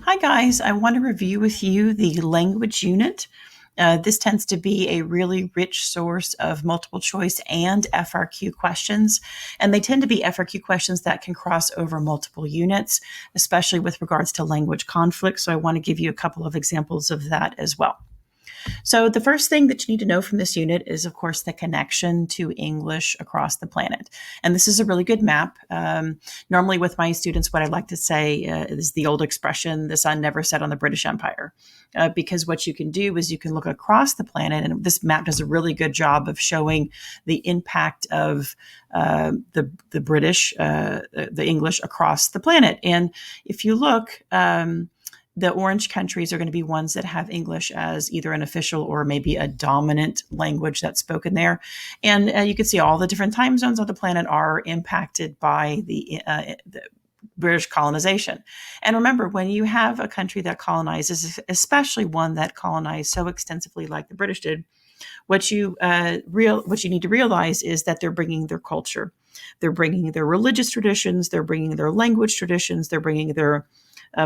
Hi, guys. I want to review with you the language unit. This tends to be a really rich source of multiple choice and FRQ questions. And they tend to be FRQ questions that can cross over multiple units, especially with regards to language conflict. So I want to give you a couple of examples of that as well. So, the first thing that you need to know from this unit is, of course, the connection to English across the planet. And this is a really good map. Normally, with my students, what I like to say is the old expression, the sun never set on the British Empire. Because what you can do is you can look across the planet, and this map does a really good job of showing the impact of the British, the English across the planet. And if you look, the orange countries are going to be ones that have English as either an official or maybe a dominant language that's spoken there. And you can see all the different time zones on the planet are impacted by the British colonization. And remember, when you have a country that colonizes, especially one that colonized so extensively like the British did, what you need to realize is that they're bringing their culture, they're bringing their religious traditions, they're bringing their language traditions, they're bringing their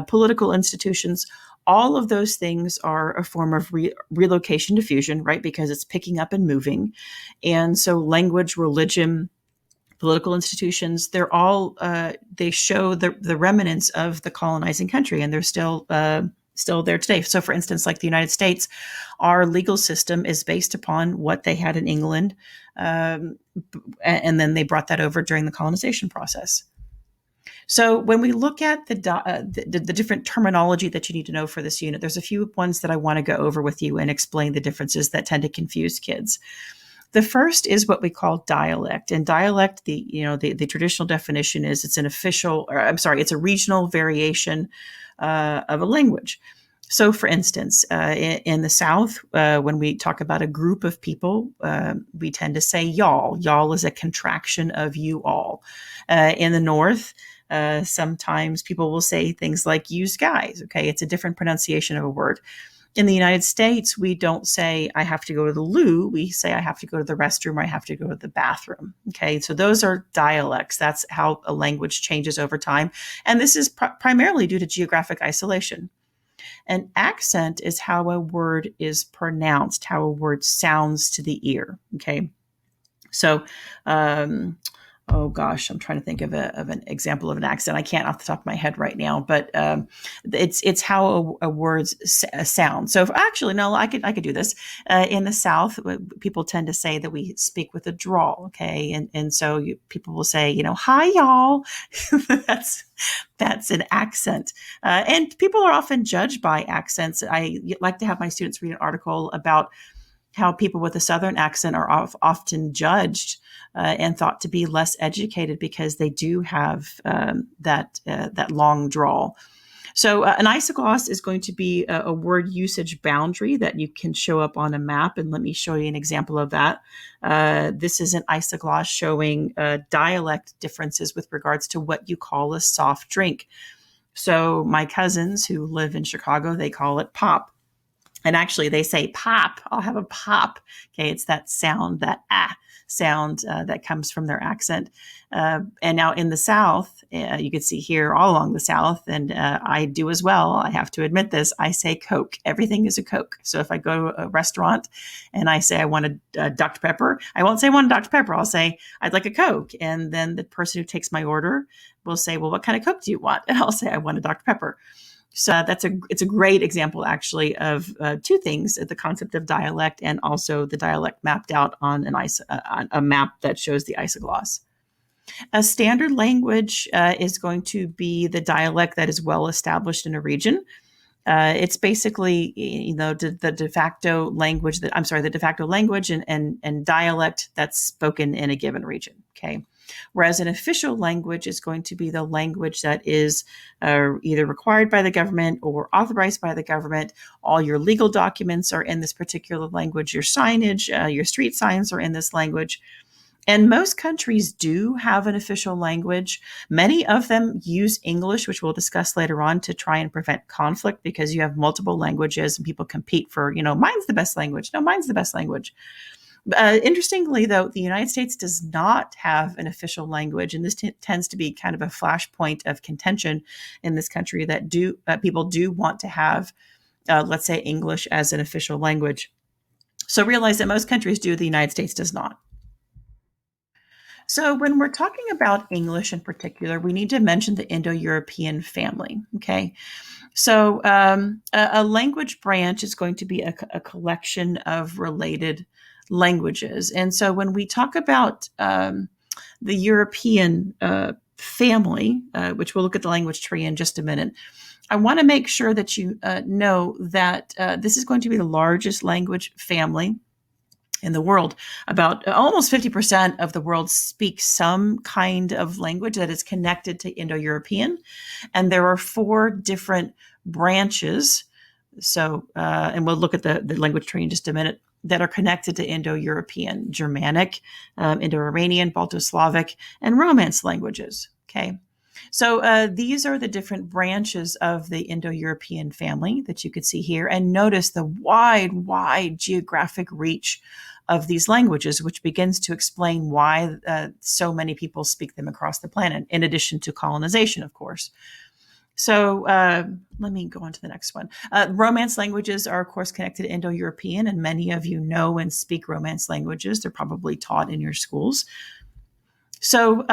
political institutions. All of those things are a form of relocation diffusion, right? Because it's picking up and moving. And so language, religion, political institutions, they're all, they show the remnants of the colonizing country, and they're still there today. So for instance, like the United States, our legal system is based upon what they had in England. And then they brought that over during the colonization process. So when we look at the different terminology that you need to know for this unit, there's a few ones that I want to go over with you and explain the differences that tend to confuse kids. The first is what we call dialect. And dialect, the traditional definition is it's it's a regional variation of a language. So for instance, in the South, when we talk about a group of people, we tend to say y'all. Y'all is a contraction of you all. In the North, sometimes people will say things like "use guys." Okay, it's a different pronunciation of a word. In the United States, we don't say "I have to go to the loo." We say "I have to go to the restroom" or "I have to go to the bathroom." Okay, so those are dialects. That's how a language changes over time, and this is primarily due to geographic isolation. An accent is how a word is pronounced, how a word sounds to the ear. Okay, so. Oh gosh, I'm trying to think of an example of an accent. I can't off the top of my head right now, but it's how a word sounds. So actually, no, I could do this. In the South, people tend to say that we speak with a drawl. Okay, and so people will say, "Hi, y'all." That's an accent, and people are often judged by accents. I like to have my students read an article about how people with a Southern accent are often judged and thought to be less educated because they do have that long drawl. So an isogloss is going to be a word usage boundary that you can show up on a map. And let me show you an example of that. This is an isogloss showing dialect differences with regards to what you call a soft drink. So my cousins who live in Chicago, they call it pop. And actually, they say pop. I'll have a pop. Okay, it's that sound, that sound that comes from their accent. And now in the South, you can see here all along the South, and I do as well. I have to admit this. I say Coke. Everything is a Coke. So if I go to a restaurant and I say I want a Dr. Pepper, I won't say I want a Dr. Pepper. I'll say I'd like a Coke. And then the person who takes my order will say, well, what kind of Coke do you want? And I'll say I want a Dr. Pepper. So it's a great example, actually, of two things: the concept of dialect and also the dialect mapped out on on a map that shows the isogloss. A standard language is going to be the dialect that is well established in a region. It's basically, the de facto language the de facto language and dialect that's spoken in a given region. Okay. Whereas an official language is going to be the language that is either required by the government or authorized by the government. All your legal documents are in this particular language. Your signage, your street signs are in this language. And most countries do have an official language. Many of them use English, which we'll discuss later on, to try and prevent conflict because you have multiple languages and people compete for, mine's the best language. No, mine's the best language. Interestingly, though, the United States does not have an official language, and this tends to be kind of a flashpoint of contention in this country that people do want to have, let's say, English as an official language. So realize that most countries do, the United States does not. So when we're talking about English in particular, we need to mention the Indo-European family. Okay. So a language branch is going to be a collection of related languages. And so when we talk about the European family, which we'll look at the language tree in just a minute, I want to make sure that you know that this is going to be the largest language family in the world. About almost 50% of the world speaks some kind of language that is connected to Indo-European. And there are 4 different branches. So, and we'll look at the language tree in just a minute, that are connected to Indo-European: Germanic, Indo-Iranian, Balto-Slavic, and Romance languages. Okay. So these are the different branches of the Indo-European family that you could see here. And notice the wide geographic reach of these languages, which begins to explain why so many people speak them across the planet, in addition to colonization, of course. So let me go on to the next one. Romance languages are, of course, connected to Indo-European, and many of you know and speak Romance languages. They're probably taught in your schools. So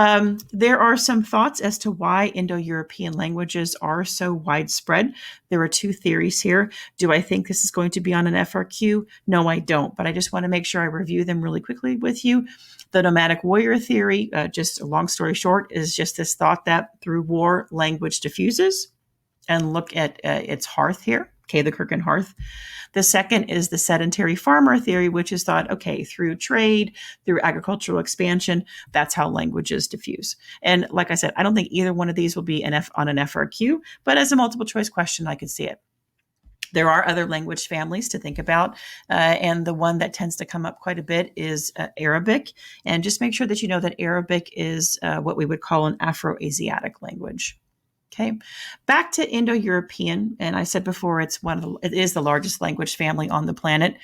there are some thoughts as to why Indo-European languages are so widespread. There are 2 theories here. Do I think this is going to be on an FRQ? No, I don't. But I just want to make sure I review them really quickly with you. The nomadic warrior theory, just a long story short, is just this thought that through war, language diffuses. And look at its hearth here, okay, the Kirk and hearth. The second is the sedentary farmer theory, which is thought, okay, through trade, through agricultural expansion, that's how languages diffuse. And like I said, I don't think either one of these will be on an FRQ, but as a multiple choice question, I could see it. There are other language families to think about, and the one that tends to come up quite a bit is Arabic. And just make sure that you know that Arabic is what we would call an Afro-Asiatic language. Okay, back to Indo-European, and I said before it is the largest language family on the planet.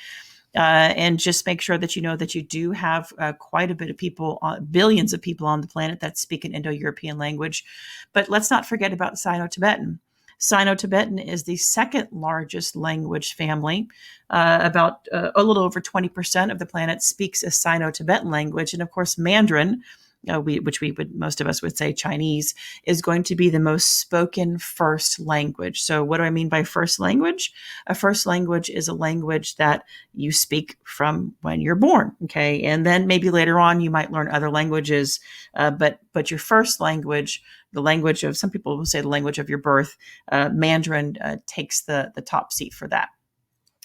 And just make sure that you know that you do have quite a bit of people, billions of people on the planet that speak an Indo-European language. But let's not forget about Sino-Tibetan. Sino-Tibetan is the second largest language family. About a little over 20% of the planet speaks a Sino-Tibetan language. And of course, Mandarin, which most of us would say Chinese, is going to be the most spoken first language. So what do I mean by first language? A first language is a language that you speak from when you're born, okay? And then maybe later on you might learn other languages, but your first language, the language of, some people will say the language of your birth, Mandarin takes the top seat for that.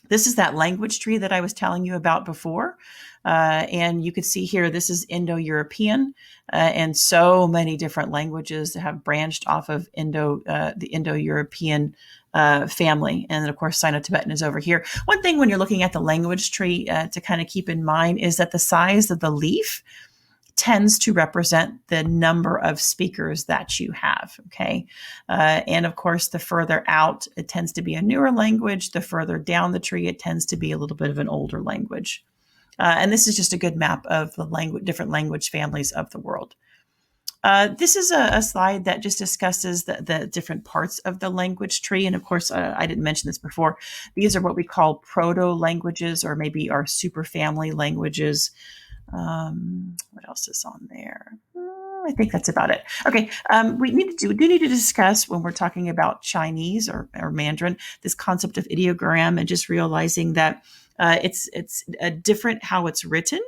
This is that language tree that I was telling you about before. And you could see here, this is Indo-European, and so many different languages that have branched off of the Indo-European family. And then, of course, Sino-Tibetan is over here. One thing when you're looking at the language tree to kind of keep in mind is that the size of the leaf tends to represent the number of speakers that you have, okay? And of course, the further out, it tends to be a newer language. The further down the tree, it tends to be a little bit of an older language. And this is just a good map of the different language families of the world. This is a slide that just discusses the different parts of the language tree. And of course, I didn't mention this before. These are what we call proto-languages, or maybe our superfamily languages. What else is on there? I think that's about it. Okay, we do need to discuss, when we're talking about Chinese or Mandarin, this concept of ideogram, and just realizing that it's different how it's written.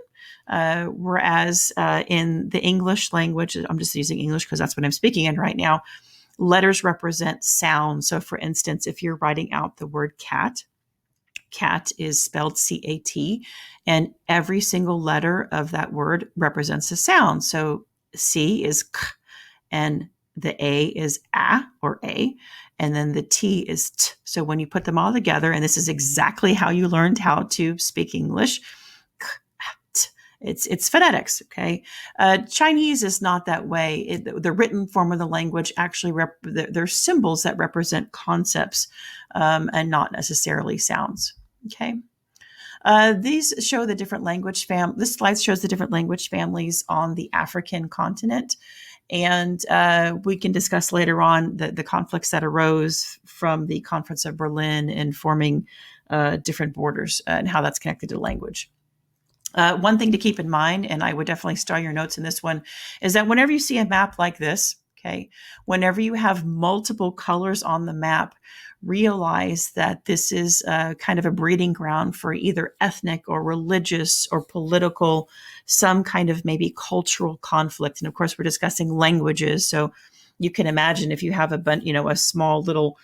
Whereas in the English language, I'm just using English because that's what I'm speaking in right now, letters represent sound. So for instance, if you're writing out the word cat, cat is spelled C-A-T, and every single letter of that word represents a sound. So C is K, and the A is A or A, and then the T is T. So when you put them all together, and this is exactly how you learned how to speak English, K, T, it's phonetics, okay? Chinese is not that way. The written form of the language actually, there's symbols that represent concepts and not necessarily sounds. Okay. These show the different this slide shows the different language families on the African continent. And we can discuss later on the conflicts that arose from the Conference of Berlin in forming different borders and how that's connected to language. One thing to keep in mind, and I would definitely star your notes in this one, is that whenever you see a map like this, okay, whenever you have multiple colors on the map, realize that this is kind of a breeding ground for either ethnic or religious or political, some kind of maybe cultural conflict. And of course, we're discussing languages. So you can imagine if you have a small little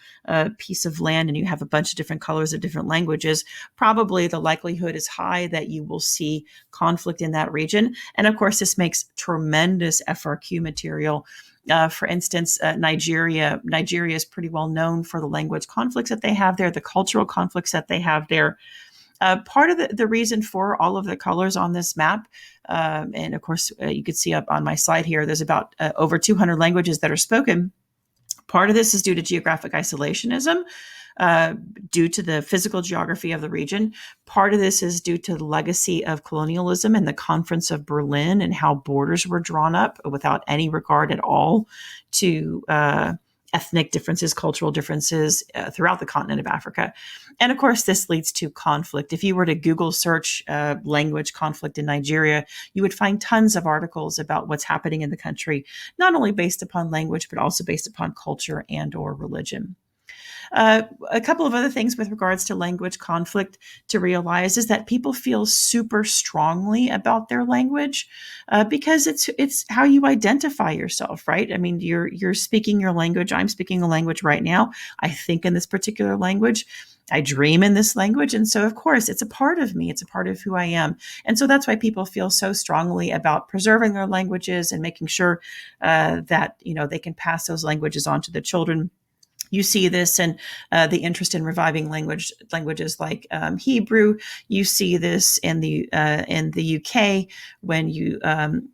piece of land and you have a bunch of different colors of different languages, probably the likelihood is high that you will see conflict in that region. And of course, this makes tremendous FRQ material. For instance, Nigeria is pretty well known for the language conflicts that they have there, the cultural conflicts that they have there. Part of the reason for all of the colors on this map, and of course, you can see up on my slide here, there's about over 200 languages that are spoken. Part of this is due to geographic isolationism, due to the physical geography of the region. Part of this is due to the legacy of colonialism and the Conference of Berlin and how borders were drawn up without any regard at all to ethnic differences, cultural differences throughout the continent of Africa. And of course, this leads to conflict. If you were to Google search language conflict in Nigeria, you would find tons of articles about what's happening in the country, not only based upon language, but also based upon culture and or religion. A couple of other things with regards to language conflict to realize is that people feel super strongly about their language because it's how you identify yourself, right? I mean, you're speaking your language. I'm speaking a language right now. I think in this particular language. I dream in this language. And so, of course, it's a part of me. It's a part of who I am. And so that's why people feel so strongly about preserving their languages and making sure that, they can pass those languages on to the children. You see this in the interest in reviving languages like Hebrew. You see this in the UK when you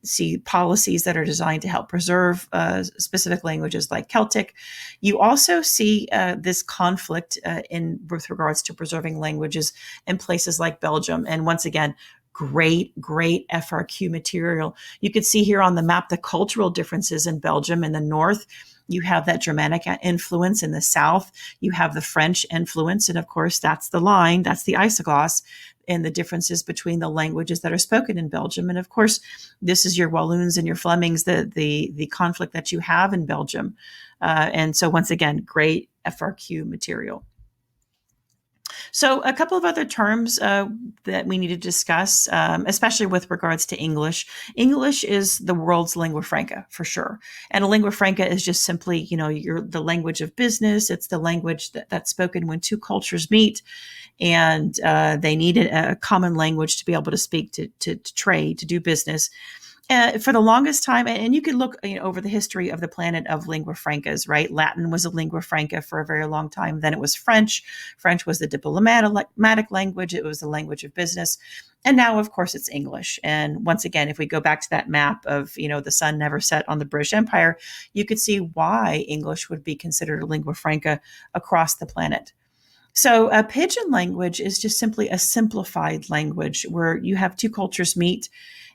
see policies that are designed to help preserve specific languages like Celtic. You also see this conflict with regards to preserving languages in places like Belgium. And once again, great FRQ material. You could see here on the map the cultural differences in Belgium. In the north, you have that Germanic influence. In the south, you have the French influence. And of course, that's the line, that's the isogloss, and the differences between the languages that are spoken in Belgium. And of course, this is your Walloons and your Flemings, the conflict that you have in Belgium. And so once again, great FRQ material. So a couple of other terms that we need to discuss, especially with regards to English. English is the world's lingua franca for sure. And a lingua franca is just simply, the language of business. It's the language that's spoken when two cultures meet and they need a common language to be able to speak, to trade, to do business. For the longest time, and you can look over the history of the planet of lingua francas, right? Latin was a lingua franca for a very long time. Then it was French. French was the diplomatic language. It was the language of business. And now, of course, it's English. And once again, if we go back to that map of, the sun never set on the British Empire, you could see why English would be considered a lingua franca across the planet. So a pidgin language is just simply a simplified language where you have two cultures meet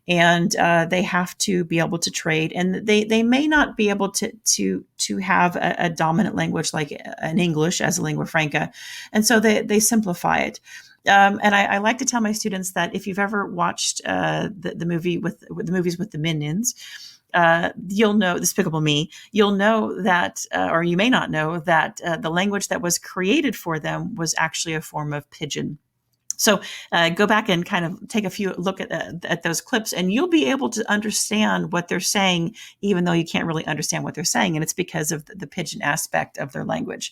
and they have to be able to trade, and they may not be able to have a dominant language like an English as a lingua franca, and so they simplify it. And I like to tell my students that if you've ever watched the movies with the Minions, you'll know Despicable Me. You'll know that, or you may not know that the language that was created for them was actually a form of pidgin. So go back and kind of take a few look at those clips, and you'll be able to understand what they're saying, even though you can't really understand what they're saying. And it's because of the pidgin aspect of their language.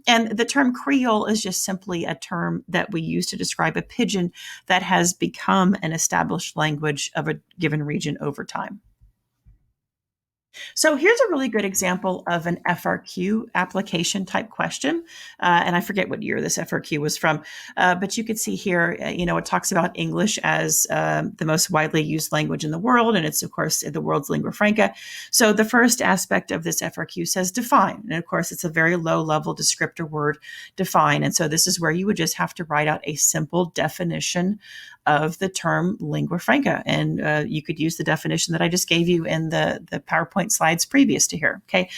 And the term Creole is just simply a term that we use to describe a pidgin that has become an established language of a given region over time. So here's a really good example of an FRQ application type question. And I forget what year this FRQ was from, but you can see here, it talks about English as the most widely used language in the world. And it's, of course, the world's lingua franca. So the first aspect of this FRQ says define. And of course, it's a very low level descriptor word, define. And so this is where you would just have to write out a simple definition of the term lingua franca. And you could use the definition that I just gave you in the PowerPoint slides previous to here. Okay.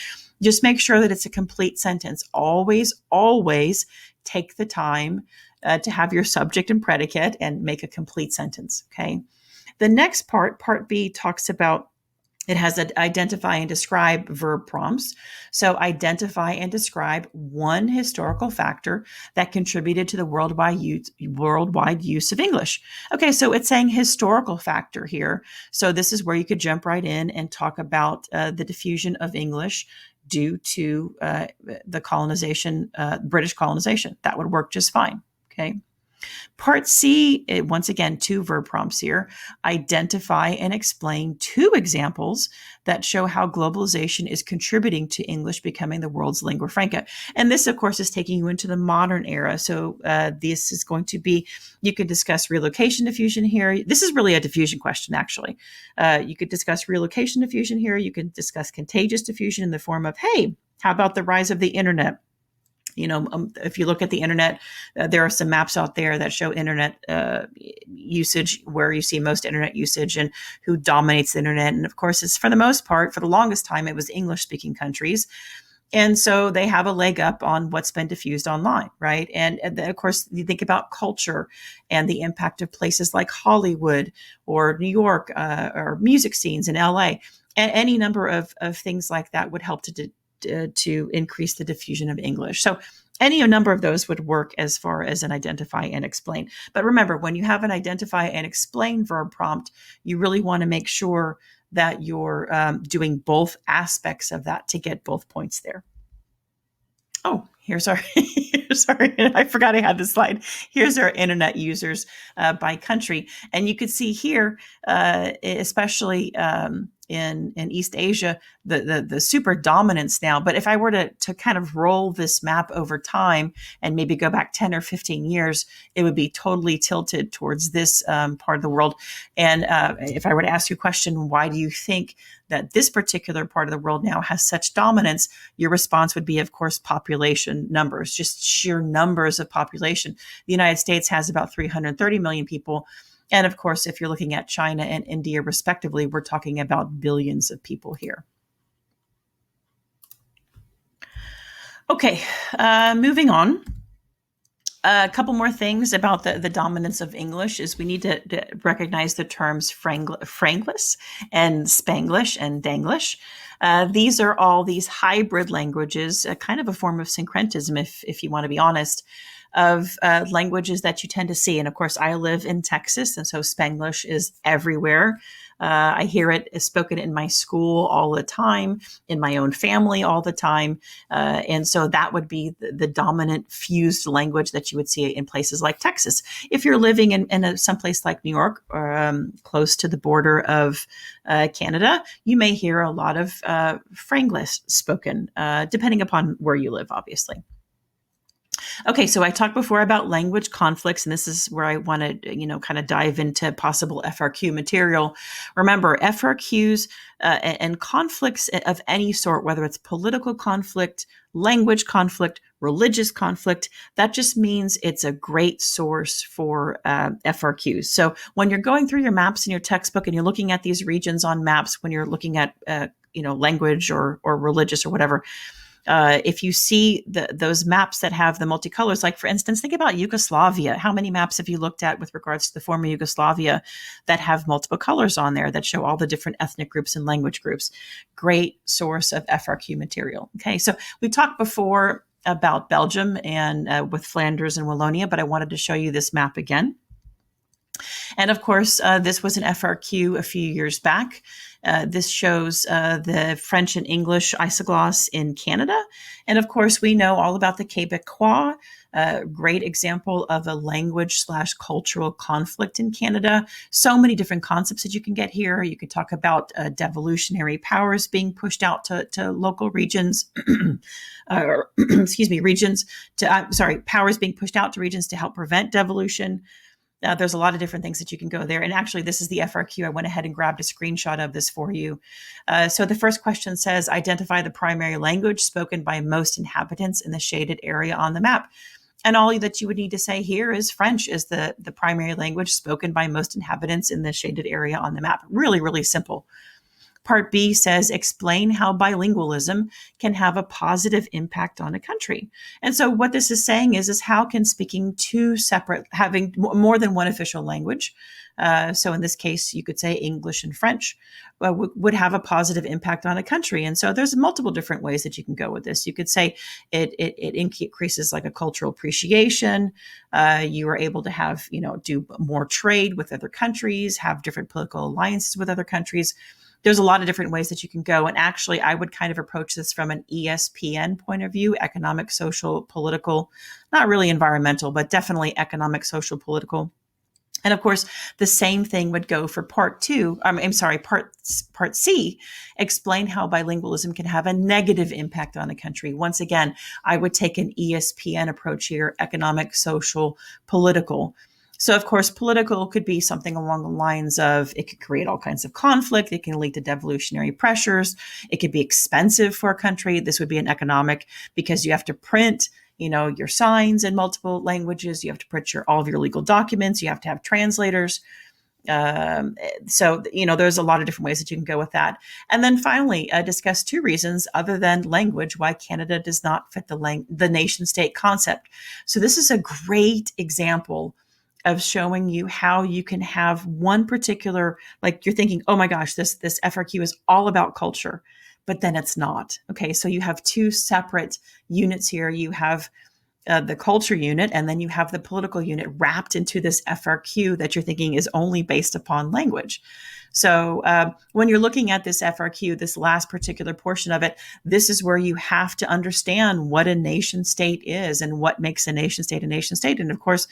Just make sure that it's a complete sentence. Always, always take the time to have your subject and predicate and make a complete sentence. Okay. The next part B, talks about it has identify and describe verb prompts. So identify and describe one historical factor that contributed to the worldwide use of English. Okay, so it's saying historical factor here. So this is where you could jump right in and talk about the diffusion of English due to the colonization, British colonization. That would work just fine. Okay. Part C, once again, 2 verb prompts here. Identify and explain 2 examples that show how globalization is contributing to English becoming the world's lingua franca. And this, of course, is taking you into the modern era. So this is going to be, you could discuss relocation diffusion here. This is really a diffusion question, actually. You could discuss relocation diffusion here. You can discuss contagious diffusion in the form of, hey, how about the rise of the internet? If you look at the internet, there are some maps out there that show internet usage, where you see most internet usage and who dominates the internet. And of course, it's for the most part, for the longest time, it was English-speaking countries. And so they have a leg up on what's been diffused online, right? And of course, you think about culture and the impact of places like Hollywood or New York or music scenes in LA. And any number of things like that would help to increase the diffusion of English. So any number of those would work as far as an identify and explain. But remember, when you have an identify and explain verb prompt, you really want to make sure that you're doing both aspects of that to get both points there. Oh, here's our, sorry, I forgot I had this slide. Here's our internet users by country. And you could see here, especially in East Asia, the super dominance now. But if I were to kind of roll this map over time and maybe go back 10 or 15 years, it would be totally tilted towards this part of the world. And if I were to ask you a question, why do you think that this particular part of the world now has such dominance? Your response would be, of course, population numbers, just sheer numbers of population. The United States has about 330 million people. And of course, if you're looking at China and India, respectively, we're talking about billions of people here. Okay, moving on. A couple more things about the dominance of English is we need to recognize the terms Franglish and Spanglish and Danglish. These are all these hybrid languages, kind of a form of syncretism, if you want to be honest, of languages that you tend to see. And of course, I live in Texas, and so Spanglish is everywhere. I hear it spoken in my school all the time, in my own family all the time. And so that would be the dominant fused language that you would see in places like Texas. If you're living in someplace like New York, or close to the border of Canada, you may hear a lot of Franglish spoken, depending upon where you live, obviously. Okay, so I talked before about language conflicts, and this is where I want to, kind of dive into possible FRQ material. Remember, FRQs and conflicts of any sort, whether it's political conflict, language conflict, religious conflict, that just means it's a great source for FRQs. So when you're going through your maps in your textbook and you're looking at these regions on maps, when you're looking at, language or religious or whatever, if you see those maps that have the multicolors, like for instance, think about Yugoslavia. How many maps have you looked at with regards to the former Yugoslavia that have multiple colors on there that show all the different ethnic groups and language groups? Great source of FRQ material. Okay, so we talked before about Belgium and with Flanders and Wallonia, but I wanted to show you this map again. And of course, this was an FRQ a few years back. This shows the French and English isogloss in Canada. And of course, we know all about the Quebecois, a great example of a language/cultural conflict in Canada. So many different concepts that you can get here. You could talk about devolutionary powers being pushed out to local regions, or regions powers being pushed out to regions to help prevent devolution. There's a lot of different things that you can go there. And actually, this is the FRQ. I went ahead and grabbed a screenshot of this for you. So the first question says, identify the primary language spoken by most inhabitants in the shaded area on the map. And all that you would need to say here is French is the primary language spoken by most inhabitants in the shaded area on the map. Really, really simple. Part B says, explain how bilingualism can have a positive impact on a country. And so what this is saying is how can speaking having more than one official language, so in this case, you could say English and French, would have a positive impact on a country. And so there's multiple different ways that you can go with this. You could say it increases like a cultural appreciation. You are able to have, do more trade with other countries, have different political alliances with other countries. There's a lot of different ways that you can go. And actually, I would kind of approach this from an ESPN point of view, economic, social, political, not really environmental, but definitely economic, social, political. And of course, the same thing would go for part C, explain how bilingualism can have a negative impact on a country. Once again, I would take an ESPN approach here, economic, social, political. So, of course, political could be something along the lines of it could create all kinds of conflict. It can lead to devolutionary pressures. It could be expensive for a country. This would be an economic because you have to print, your signs in multiple languages. You have to print all of your legal documents. You have to have translators. So, there's a lot of different ways that you can go with that. And then finally, discuss two reasons other than language why Canada does not fit the nation state concept. So this is a great example of showing you how you can have one particular, like you're thinking, oh my gosh, this FRQ is all about culture, but then it's not. Okay, so you have two separate units here. You have the culture unit, and then you have the political unit wrapped into this FRQ that you're thinking is only based upon language. So when you're looking at this FRQ, this last particular portion of it, this is where you have to understand what a nation state is and what makes a nation state a nation state. And of course,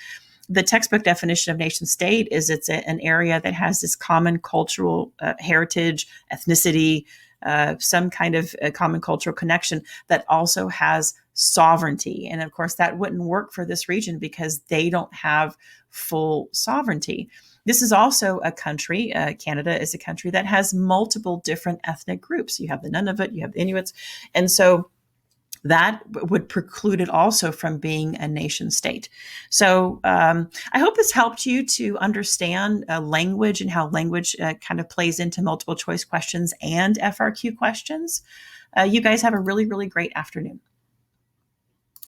the textbook definition of nation state is it's an area that has this common cultural heritage, ethnicity, some kind of common cultural connection that also has sovereignty. And of course, that wouldn't work for this region because they don't have full sovereignty. This is also a country, Canada is a country that has multiple different ethnic groups. You have the Nunavut, you have the Inuits. And so that would preclude it also from being a nation state. So I hope this helped you to understand language and how language kind of plays into multiple choice questions and FRQ questions. You guys have a really, really great afternoon.